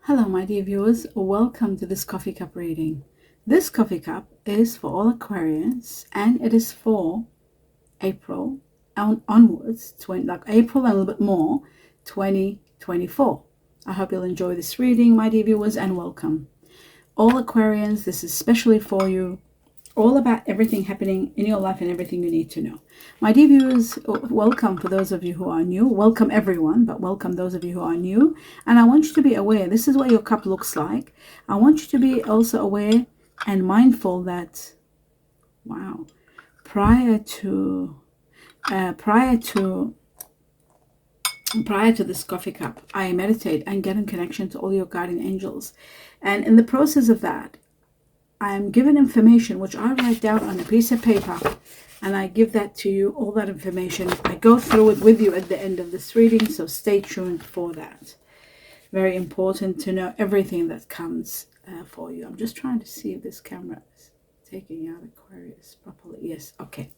Hello, my dear viewers. Welcome to this coffee cup reading. This coffee cup is for all Aquarians and it is for April onwards, like April and a little bit more, 2024. I hope you'll enjoy this reading, my dear viewers, and welcome. All Aquarians, this is especially for you. All about everything happening in your life and everything you need to know. My dear viewers, welcome for those of you who are new. Welcome everyone, but welcome those of you who are new. And I want you to be aware, this is what your cup looks like. I want you to be also aware and mindful that, wow, prior to this coffee cup, I meditate and get in connection to all your guardian angels. And in the process of that, I'm given information which I write down on a piece of paper, and I give that to you, all that information. I go through it with you at the end of this reading, so stay tuned for that. Very important to know everything that comes for you. I'm just trying to see if this camera is taking out Aquarius properly. Yes, okay.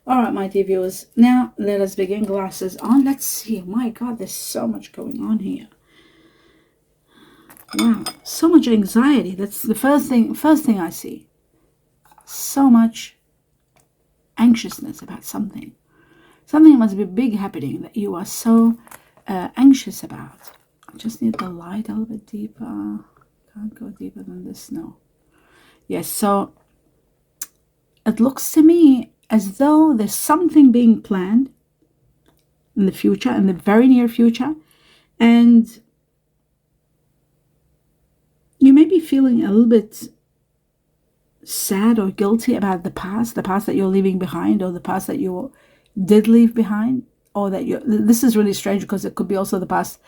All right, my dear viewers, now let us begin. Glasses on. Let's see. My God, there's so much going on here. Wow, so much anxiety. That's the first thing I see. So much anxiousness about something. Something must be big happening that you are so anxious about. I just need the light a little bit deeper. Can't go deeper than this, no. Yes, so it looks to me as though there's something being planned in the future, in the very near future, and you may be feeling a little bit sad or guilty about the past that you're leaving behind, or the past that you did leave behind, or that this is really strange because it could be also the past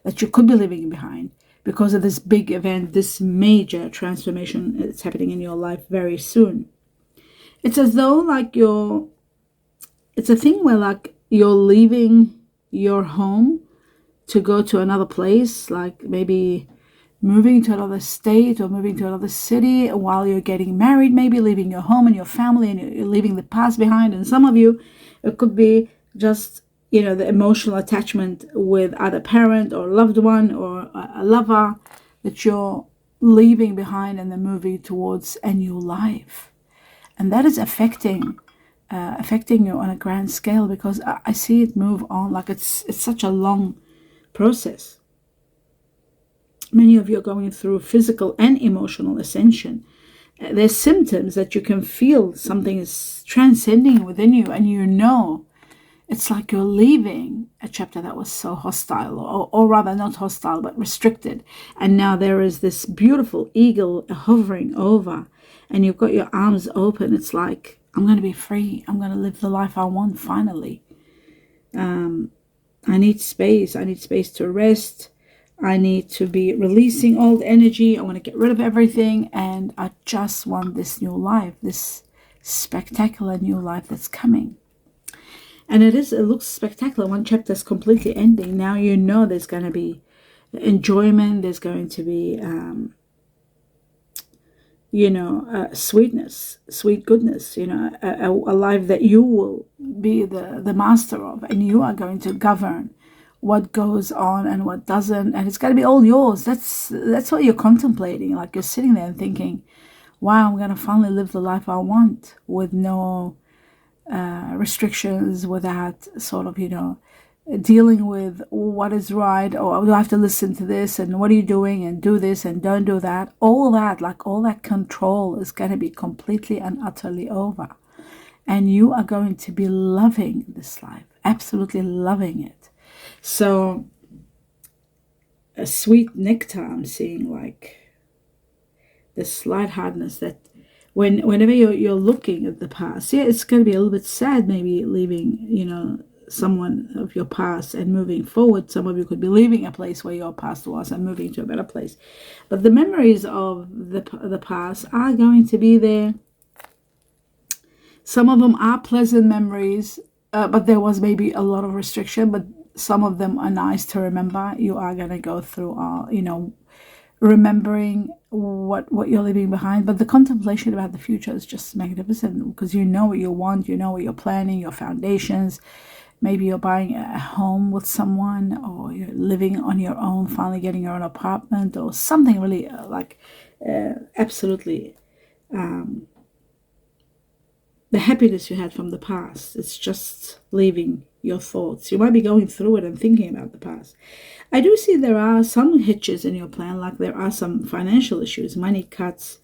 that you could be leaving behind because of this big event, this major transformation that's happening in your life very soon. It's as though like it's a thing where like you're leaving your home to go to another place, like maybe moving to another state or moving to another city while you're getting married, maybe leaving your home and your family, and you're leaving the past behind. And some of you, it could be just, the emotional attachment with either parent or loved one or a lover that you're leaving behind and then moving towards a new life. And that is affecting you on a grand scale, because I see it move on like it's such a long process. Many of you are going through physical and emotional ascension. There's symptoms that you can feel something is transcending within you, and it's like you're leaving a chapter that was so hostile, or rather not hostile, but restricted. And now there is this beautiful eagle hovering over, and you've got your arms open. It's like, I'm going to be free. I'm going to live the life I want finally. I need space. I need space to rest. I need to be releasing old energy. I want to get rid of everything. And I just want this new life, this spectacular new life that's coming. And it looks spectacular. One chapter is completely ending. Now there's going to be enjoyment. There's going to be, sweetness, sweet goodness, a life that you will be the master of. And you are going to govern what goes on and what doesn't, and it's got to be all yours. That's what you're contemplating. Like you're sitting there and thinking, wow, I'm going to finally live the life I want with no restrictions, without sort of dealing with what is right, or do I have to listen to this, and what are you doing, and do this and don't do that. All that control is going to be completely and utterly over, and you are going to be loving this life, absolutely loving it. So a sweet nectar I'm seeing, like this lightheartedness that whenever you're looking at the past, it's going to be a little bit sad, maybe leaving, someone of your past and moving forward. Some of you could be leaving a place where your past was and moving to a better place. But the memories of the past are going to be there. Some of them are pleasant memories, but there was maybe a lot of restriction, but some of them are nice to remember. You are going to go through, remembering what you're leaving behind. But the contemplation about the future is just magnificent, because you know what you want, you know what you're planning, your foundations, Maybe you're buying a home with someone, or you're living on your own, finally getting your own apartment, or something really absolutely the happiness you had from the past. It's just leaving your thoughts. You might be going through it and thinking about the past. I do see there are some hitches in your plan, like there are some financial issues, money cuts,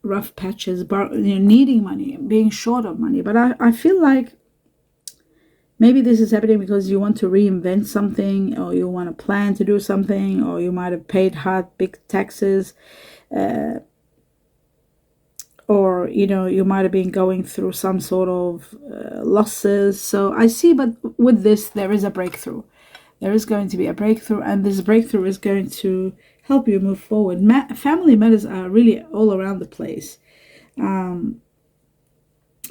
rough patches, needing money, being short of money. But I feel like maybe this is happening because you want to reinvent something, or you want to plan to do something, or you might have paid hard, big taxes, or you might have been going through some sort of losses. So I see, but with this there is a breakthrough. There is going to be a breakthrough, and this breakthrough is going to help you move forward. Family matters are really all around the place, and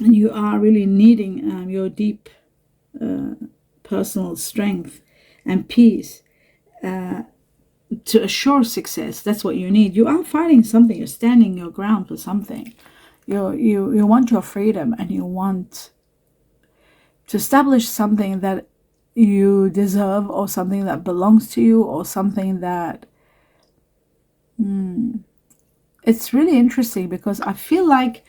you are really needing your deep personal strength and peace to assure success. That's what you need. You are fighting something. You're standing your ground for something. You want your freedom, and you want to establish something that you deserve, or something that belongs to you, or something that it's really interesting, because I feel like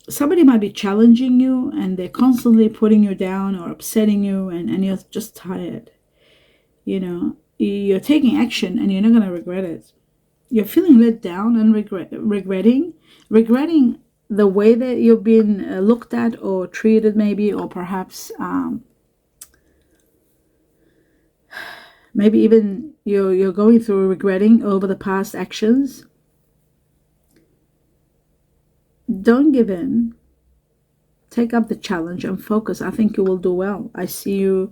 somebody might be challenging you, and they're constantly putting you down or upsetting you, and you're just tired. You're taking action, and you're not going to regret it. You're feeling let down and regretting the way that you've been looked at or treated, maybe, or perhaps maybe even you're going through regretting over the past actions. Don't give in. Take up the challenge and focus. I think you will do well. I see you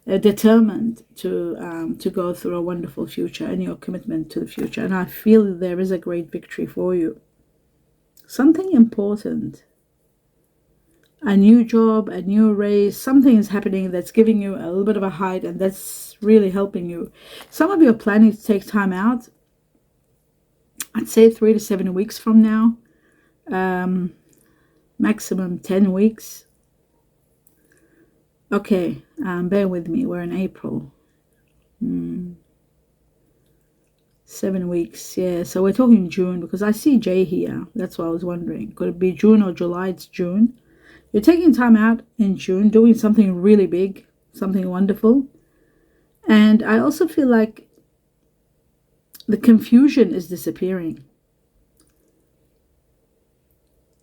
determined to go through a wonderful future, and your commitment to the future. And I feel there is a great victory for you. Something important. A new job, a new raise, something is happening that's giving you a little bit of a height, and that's really helping you. Some of you are planning to take time out. I'd say 3 to 7 weeks from now. Maximum 10 weeks. Okay, bear with me. We're in April. 7 weeks, yeah. So we're talking June, because I see J here. That's why I was wondering. Could it be June or July? It's June. You're taking time out in June, doing something really big, something wonderful. And I also feel like the confusion is disappearing.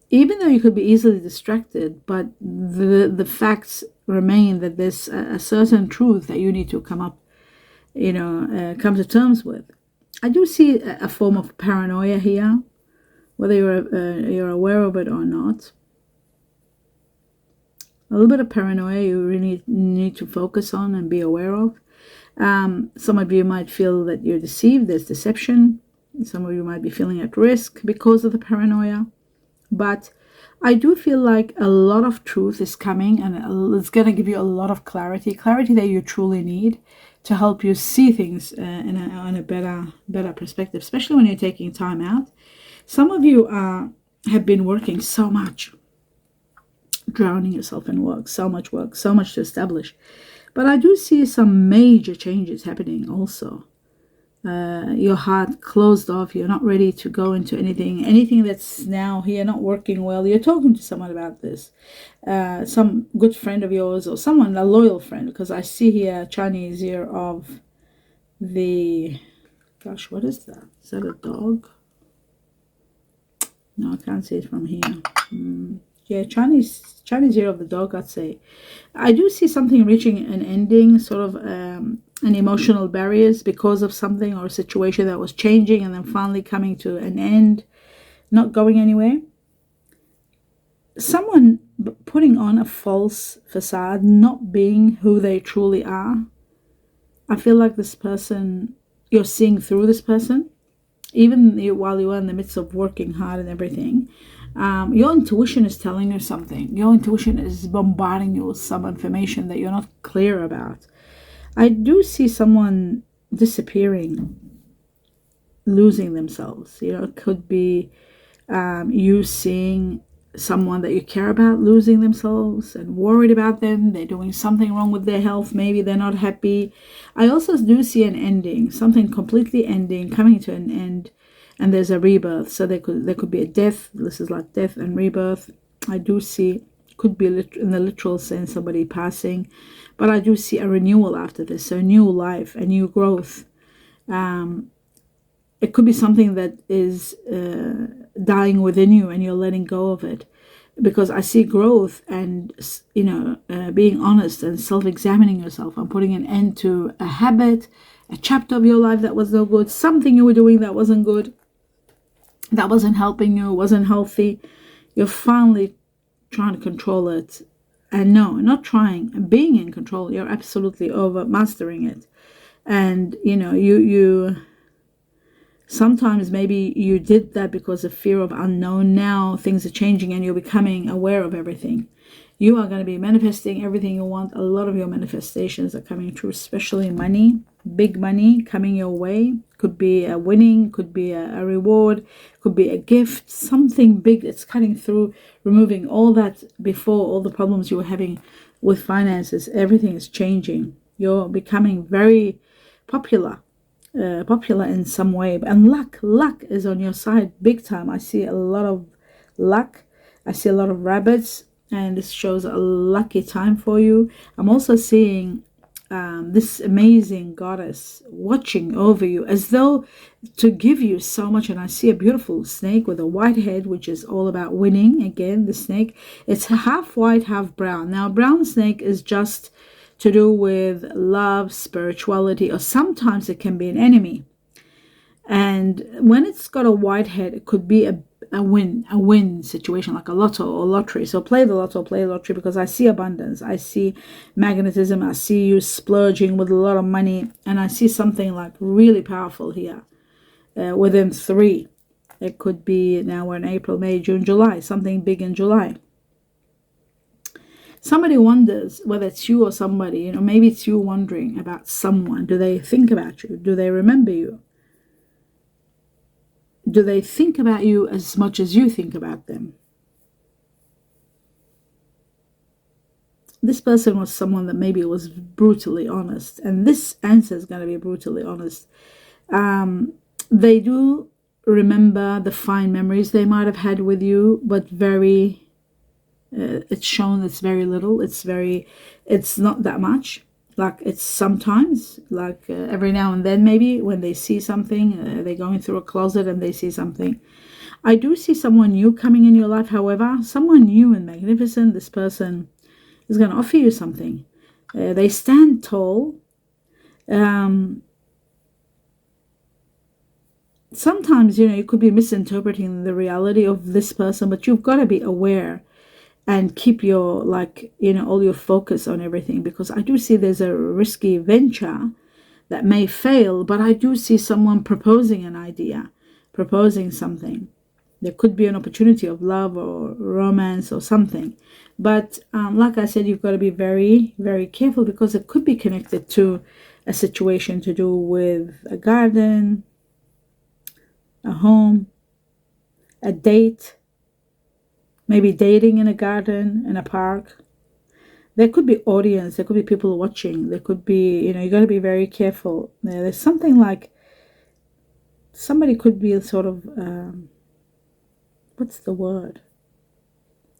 Even though you could be easily distracted, but the facts remain that there's a certain truth that you need to come to terms with. I do see a form of paranoia here, whether you're aware of it or not. A little bit of paranoia you really need to focus on and be aware of. Some of you might feel that you're deceived. There's deception. Some of you might be feeling at risk because of the paranoia. But I do feel like a lot of truth is coming, and it's going to give you a lot of clarity that you truly need to help you see things on a better perspective, especially when you're taking time out. Some of you have been working so much, drowning yourself in work, so much to establish. But I do see some major changes happening also. Your heart closed off. You're not ready to go into anything that's now here not working well. You're talking to someone about this, some good friend of yours, or someone, a loyal friend, because I see here Chinese year of the, gosh, what is that? Is that a dog? No, I can't see it from here. Yeah, Chinese year of the dog, I'd say. I do see something reaching an ending, sort of an emotional barriers because of something or a situation that was changing and then finally coming to an end, not going anywhere. Someone putting on a false facade, not being who they truly are. I feel like this person, you're seeing through this person, even while you are in the midst of working hard and everything. Your intuition is telling you something. Your intuition is bombarding you with some information that you're not clear about. I do see someone disappearing, losing themselves. It could be you seeing someone that you care about losing themselves and worried about them. They're doing something wrong with their health. Maybe they're not happy. I also do see an ending, something completely ending, coming to an end, and there's a rebirth. So there could be a death. This is like death and rebirth. I do see, could be in the literal sense, somebody passing, but I do see a renewal after this, so a new life, a new growth. It could be something that is dying within you and you're letting go of it, because I see growth and, being honest and self-examining yourself and putting an end to a habit, a chapter of your life that was no good, something you were doing that wasn't good, that wasn't helping you, wasn't healthy. You're finally trying to control it. And no, not trying, being in control. You're absolutely over mastering it. And, you sometimes maybe you did that because of fear of unknown. Now things are changing and you're becoming aware of everything. You are going to be manifesting everything you want. A lot of your manifestations are coming true, especially money, big money coming your way. Could be a winning, could be a reward, could be a gift, something big that's cutting through, removing all that before, all the problems you were having with finances. Everything is changing. You're becoming very popular in some way, and luck is on your side big time. I see a lot of luck. I see a lot of rabbits, and this shows a lucky time for you. I'm also seeing this amazing goddess watching over you as though to give you so much. And I see a beautiful snake with a white head, which is all about winning. Again, the snake, it's half white, half brown. Now, brown snake is just to do with love, spirituality, or sometimes it can be an enemy. And when it's got a white head, it could be a win situation, like a lotto or lottery. So play the lotto, play the lottery, because I see abundance, I see magnetism, I see you splurging with a lot of money, and I see something like really powerful here within 3. It could be, now we're in April, May, June, July, something big in July. Somebody wonders whether it's you or somebody, maybe it's you wondering about someone. Do they think about you? Do they remember you? Do they think about you as much as you think about them? This person was someone that maybe was brutally honest, and this answer is going to be brutally honest. They do remember the fine memories they might have had with you, but it's shown it's very little. It's not that much. Like, it's sometimes, like every now and then, maybe when they see something, they're going through a closet and they see something. I do see someone new coming in your life. However, someone new and magnificent. This person is going to offer you something. They stand tall. Sometimes, you could be misinterpreting the reality of this person, but you've got to be aware and keep your, all your focus on everything, because I do see there's a risky venture that may fail, but I do see someone proposing an idea, proposing something. There could be an opportunity of love or romance or something. But like I said, you've got to be very, very careful, because it could be connected to a situation to do with a garden, a home, a date. Maybe dating in a garden, in a park. There could be audience. There could be people watching. There could be, you got to be very careful. There's something like somebody could be sort of, what's the word?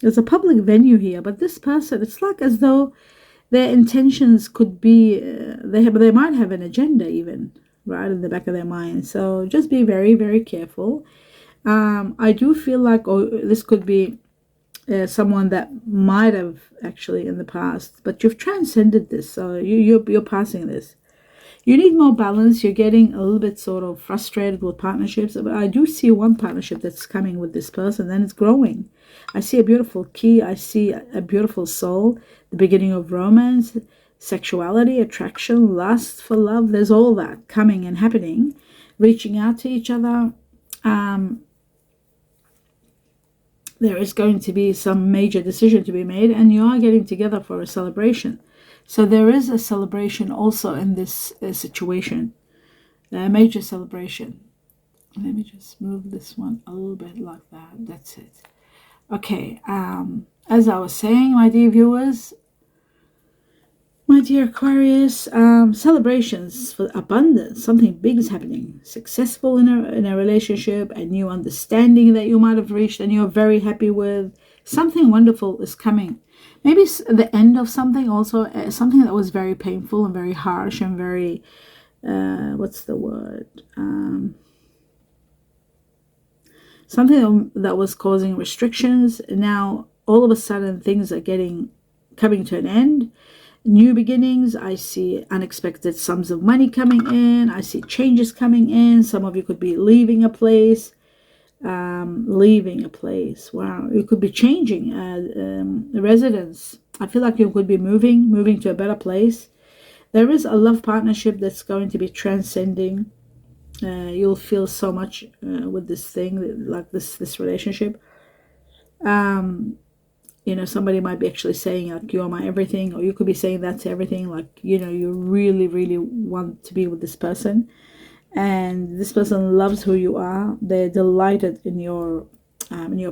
There's a public venue here, but this person, it's like as though their intentions could be, they might have an agenda even, right, in the back of their mind. So just be very, very careful. I do feel like, this could be someone that might have actually in the past, but you've transcended this, so you're passing this. You need more balance. You're getting a little bit sort of frustrated with partnerships, but I do see one partnership that's coming with this person, and it's growing. I see a beautiful key. I see a beautiful soul, the beginning of romance, sexuality, attraction, lust for love. There's all that coming and happening, reaching out to each other. There is going to be some major decision to be made, and you are getting together for a celebration. So there is a celebration also in this situation, a major celebration. Let me just move this one a little bit like that. That's it. Okay, as I was saying, my dear viewers, my dear Aquarius, celebrations for abundance. Something big is happening. Successful in a relationship, a new understanding that you might have reached and you're very happy with. Something wonderful is coming. Maybe the end of something also, something that was very painful and very harsh and very, what's the word? Something that was causing restrictions. Now, all of a sudden, things are coming to an end. New beginnings. I see unexpected sums of money coming in. I see changes coming in. Some of you could be leaving a place. Leaving a place. Wow. You could be changing residence. I feel like you could be moving to a better place. There is a love partnership that's going to be transcending. You'll feel so much with this thing, like this relationship. Somebody might be actually saying, like, you're my everything, or you could be saying that to everything, like, you really, really want to be with this person, and this person loves who you are. They're delighted in your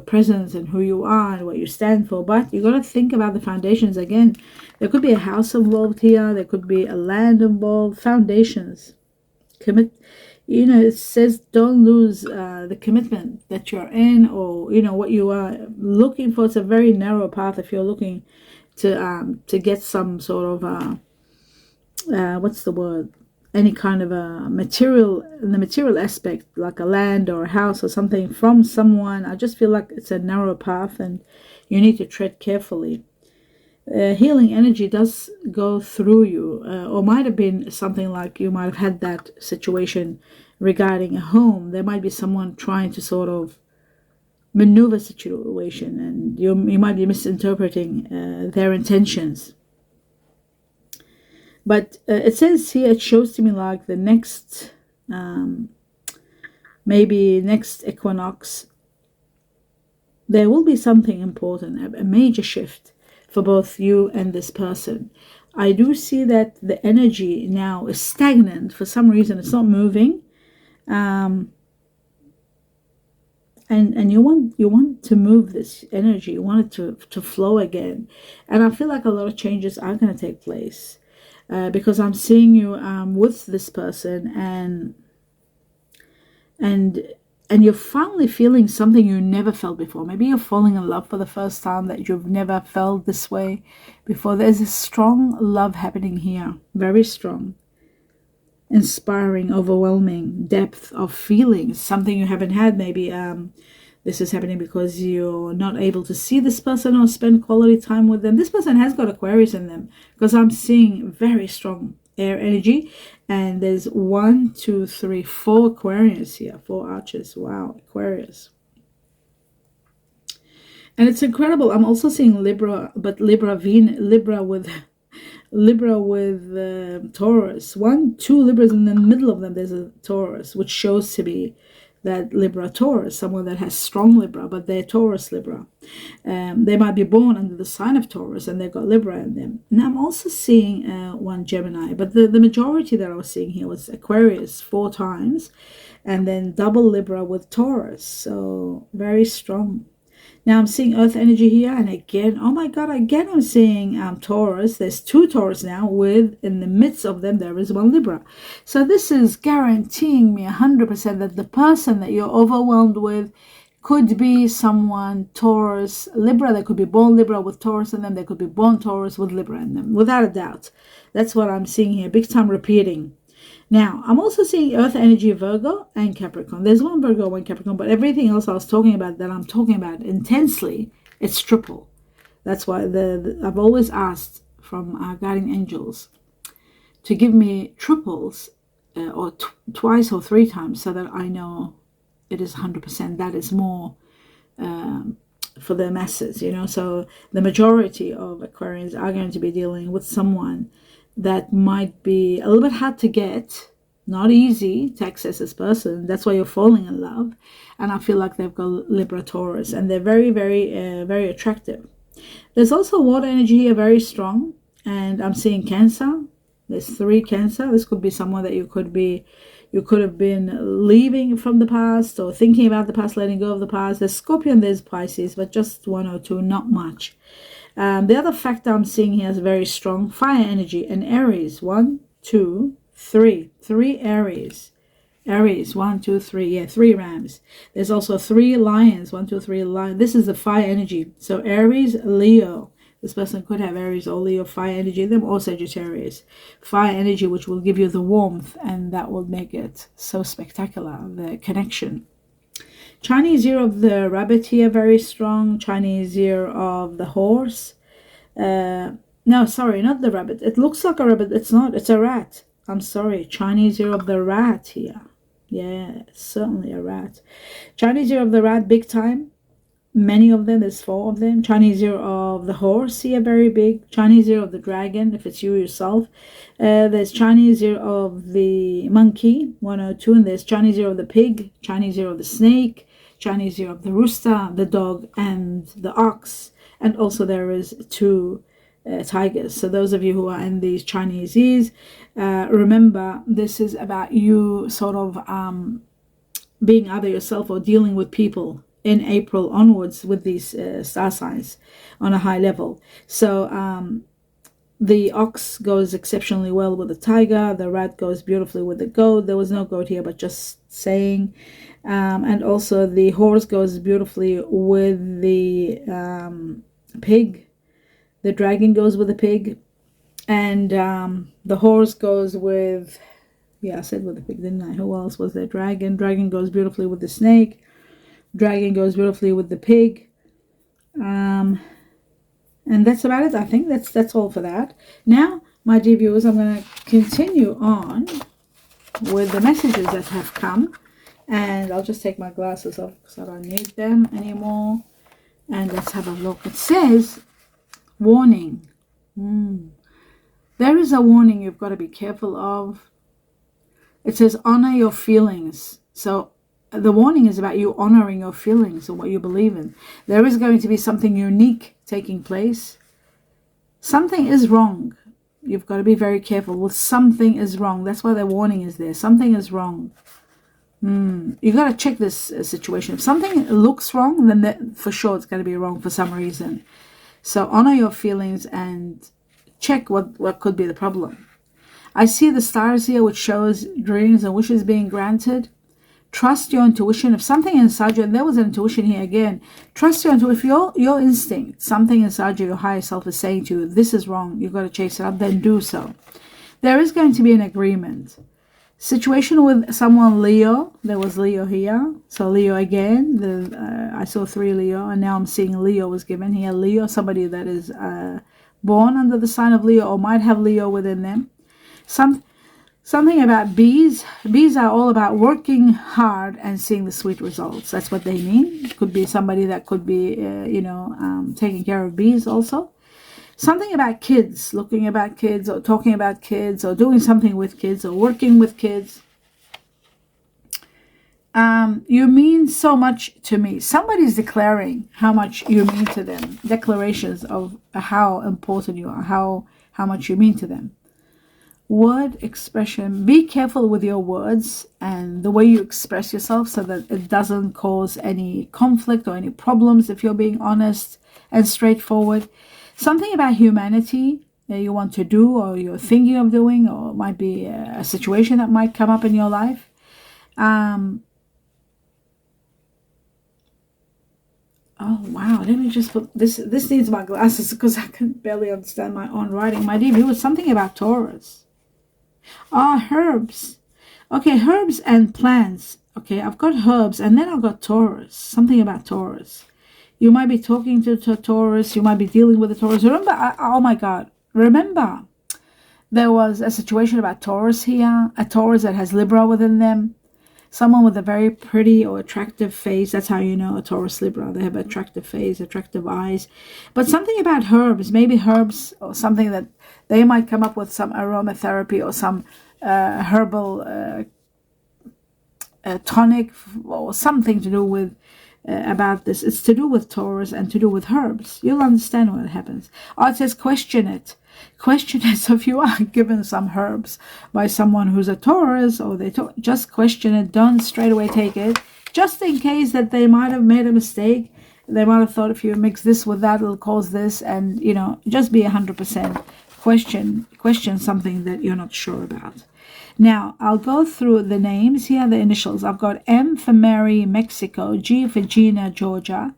presence and who you are and what you stand for. But you got to think about the foundations again. There could be a house involved here. There could be a land involved. Foundations. It says don't lose the commitment that you're in, or what you are looking for. It's a very narrow path if you're looking to get some sort of what's the word, any kind of a material, in the material aspect, like a land or a house or something from someone. I just feel like it's a narrow path and you need to tread carefully. Healing energy does go through you, or might have been something like you might have had that situation regarding a home. There might be someone trying to sort of maneuver situation, and you might be misinterpreting their intentions. But it says here, it shows to me like the next, maybe next equinox, there will be something important, a major shift for both you and this person. I do see that the energy now is stagnant for some reason. It's not moving, and you want to move this energy. You want it to flow again, and I feel like a lot of changes are going to take place because I'm seeing you with this person, and you're finally feeling something you never felt before. Maybe you're falling in love for the first time that you've never felt this way before. There's a strong love happening here, very strong, inspiring, overwhelming depth of feelings, something you haven't had. Maybe this is happening because you're not able to see this person or spend quality time with them. This person has got Aquarius in them, because I'm seeing very strong air energy, and there's 1, 2, 3, 4 Aquarius here, 4 arches. Wow, Aquarius. And it's incredible. I'm also seeing Libra, but Libra with Taurus. 1, 2 Libras in the middle of them. There's a Taurus, which shows to be that Libra Taurus, someone that has strong Libra, but they're Taurus Libra. They might be born under the sign of Taurus and they've got Libra in them. Now I'm also seeing 1 Gemini, but the majority that I was seeing here was Aquarius 4 times, and then double Libra with Taurus. So very strong. Now I'm seeing earth energy here, and again, oh my god, again I'm seeing Taurus. There's 2 Taurus now, with in the midst of them there is 1 Libra. So this is guaranteeing me 100% that the person that you're overwhelmed with could be someone Taurus Libra. They could be born Libra with Taurus in them. They could be born Taurus with Libra in them, without a doubt. That's what I'm seeing here, big time repeating. Now, I'm also seeing earth energy, Virgo and Capricorn. There's 1 Virgo, 1 Capricorn, but everything else I was talking about, that I'm talking about intensely, it's triple. That's why I've always asked from our guardian angels to give me triples or twice or 3 times, so that I know it is 100%. That is more for the masses, So the majority of Aquarians are going to be dealing with someone that might be a little bit hard to get, not easy to access this person. That's why you're falling in love. And I feel like they've got Libra Taurus, and they're very, very, very attractive. There's also water energy here, very strong. And I'm seeing Cancer, There's 3 Cancer. This could be someone that you could have been leaving from the past or thinking about the past, letting go of the past. There's Scorpio and there's Pisces, but just 1 or 2, not much. The other factor I'm seeing here is very strong fire energy and Aries. 1, 2, 3. 3 Aries. Aries, 1, 2, 3. Yeah, 3 Rams. There's also 3 Lions. 1, 2, 3 Lions. This is the fire energy. So Aries, Leo. This person could have Aries or Leo fire energy in them, or Sagittarius. Fire energy, which will give you the warmth, and that will make it so spectacular, the connection. Chinese year of the rabbit here, very strong. Chinese year of the horse. No, sorry, not the rabbit. It looks like a rabbit. It's not. It's a rat. I'm sorry. Chinese year of the rat here. Yeah, certainly a rat. Chinese year of the rat, big time. Many of them, there's 4 of them. Chinese year of the horse here, very big. Chinese year of the dragon, if it's you yourself. There's Chinese year of the monkey, 1 or 2. And there's Chinese year of the pig, Chinese year of the snake, Chinese year of the rooster, the dog, and the ox. And also there is 2 tigers. So those of you who are in these Chinese years, remember this is about you sort of being either yourself or dealing with people in April onwards with these star signs on a high level. So the ox goes exceptionally well with the tiger. The rat goes beautifully with the goat. There was no goat here, but just saying. And also the horse goes beautifully with the pig. The dragon goes with the pig. And the horse goes with, yeah, I said with the pig, didn't I? Who else was there? Dragon. Dragon goes beautifully with the snake. Dragon goes beautifully with the pig. And that's about it. I think that's all for that. Now, my dear viewers, I'm going to continue on with the messages that have come. And I'll just take my glasses off because I don't need them anymore. And let's have a look. It says, warning. There is a warning you've got to be careful of. It says, honor your feelings. So the warning is about you honoring your feelings and what you believe in. There is going to be something unique taking place. Something is wrong. You've got to be very careful. Well, something is wrong. That's why the warning is there. Something is wrong. You've got to check this situation. If something looks wrong, then for sure it's going to be wrong for some reason. So honor your feelings and check what could be the problem. I see the stars here, which shows dreams and wishes being granted. Trust your intuition. If something inside you, and there was an intuition here again, trust your intuition. If your instinct, something inside you, your higher self is saying to you, this is wrong, you've got to chase it up, then do so. There is going to be an agreement. Situation with someone Leo. There was Leo here. So Leo again. I saw 3 Leo, and now I'm seeing Leo was given here. Leo, somebody that is born under the sign of Leo or might have Leo within them. Something about bees. Bees are all about working hard and seeing the sweet results. That's what they mean. It could be somebody that could be, taking care of bees also. Something about kids, looking about kids or talking about kids or doing something with kids or working with kids. You mean so much to me. Somebody's declaring how much you mean to them. Declarations of how important you are, how much you mean to them. Word expression. Be careful with your words and the way you express yourself so that it doesn't cause any conflict or any problems if you're being honest and straightforward. Something about humanity that you want to do or you're thinking of doing, or it might be a situation that might come up in your life. Oh wow, let me just put this needs my glasses because I can barely understand my own writing. My dear viewers, something about Taurus. Herbs. Okay, herbs and plants. Okay, I've got herbs and then I've got Taurus. Something about Taurus. You might be talking to Taurus. You might be dealing with a Taurus. Remember, oh my God. Remember, there was a situation about Taurus here. A Taurus that has Libra within them. Someone with a very pretty or attractive face. That's how you know a Taurus Libra. They have attractive face, attractive eyes. But something about herbs. Maybe herbs or something that they might come up with some aromatherapy or some herbal tonic or something to do with about this. It's to do with Taurus and to do with herbs. You'll understand what happens. It says question it. Question it. So if you are given some herbs by someone who's a Taurus, or just question it. Don't straight away take it, just in case that they might have made a mistake. They might have thought if you mix this with that, it'll cause this, and just be 100% question something that you're not sure about. Now, I'll go through the names. Here are the initials. I've got M for Mary, Mexico, G for Gina, Georgia,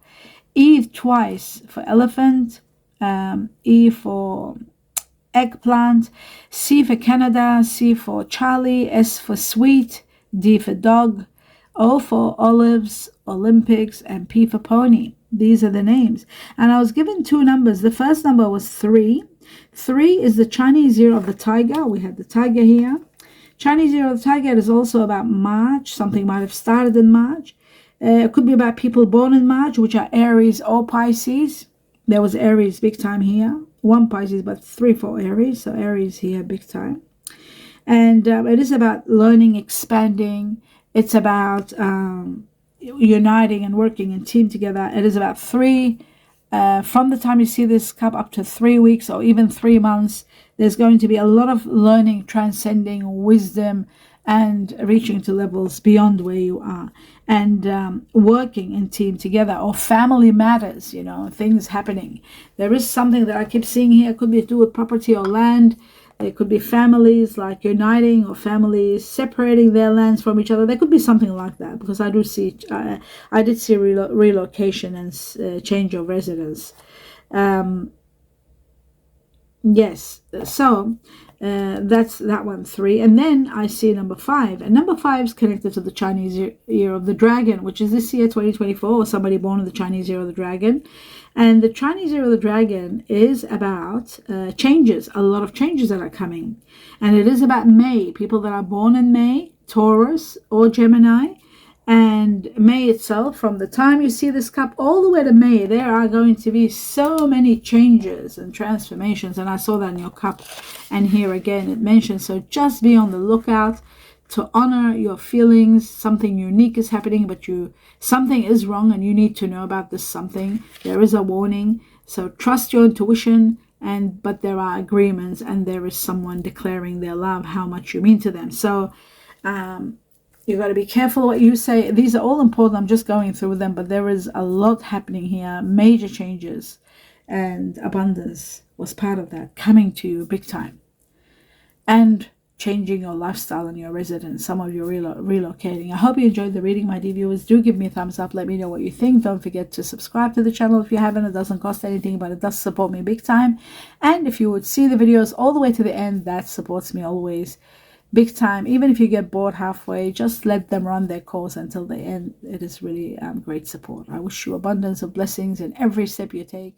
E twice for elephant, E for eggplant, C for Canada, C for Charlie, S for sweet, D for dog, O for olives, Olympics, and P for pony. These are the names. And I was given 2 numbers. The first number was 3. 3 is the Chinese year of the tiger. We had the tiger here. Chinese year of the tiger is also about March. Something might have started in March. It could be about people born in March, which are Aries or Pisces. There was Aries big time here. 1 Pisces, but 3 for Aries. So Aries here big time. And it is about learning, expanding. It's about uniting and working in team together. It is about 3. From the time you see this cup up to 3 weeks or even 3 months, there's going to be a lot of learning, transcending wisdom, and reaching to levels beyond where you are, and working in team together, or family matters, things happening. There is something that I keep seeing here. It could be to do with property or land. There could be families like uniting, or families separating their lands from each other. There could be something like that, because I did see relocation and change of residence. Yes, so that's that one, 3. And then I see number 5, and number 5 is connected to the Chinese year of the dragon, which is this year 2024, or somebody born in the Chinese year of the dragon. And the Chinese year of the dragon is about changes, a lot of changes that are coming. And it is about May, people that are born in May, Taurus or Gemini. And May itself, from the time you see this cup all the way to May, there are going to be so many changes and transformations. And I saw that in your cup. And here again, it mentions, so just be on the lookout to honor your feelings. Something unique is happening, but something is wrong, and you need to know about this something. There is a warning. So trust your intuition, but there are agreements, and there is someone declaring their love, how much you mean to them. So you got to be careful what you say. These are all important. I'm just going through them, but there is a lot happening here. Major changes, and abundance was part of that, coming to you big time. And changing your lifestyle and your residence. Some of you relocating. I hope you enjoyed the reading, my dear viewers. Do give me a thumbs up. Let me know what you think. Don't forget to subscribe to the channel if you haven't. It doesn't cost anything, but it does support me big time. And if you would see the videos all the way to the end, that supports me always big time. Even if you get bored halfway, just let them run their course until the end. It is really great support. I wish you abundance of blessings in every step you take.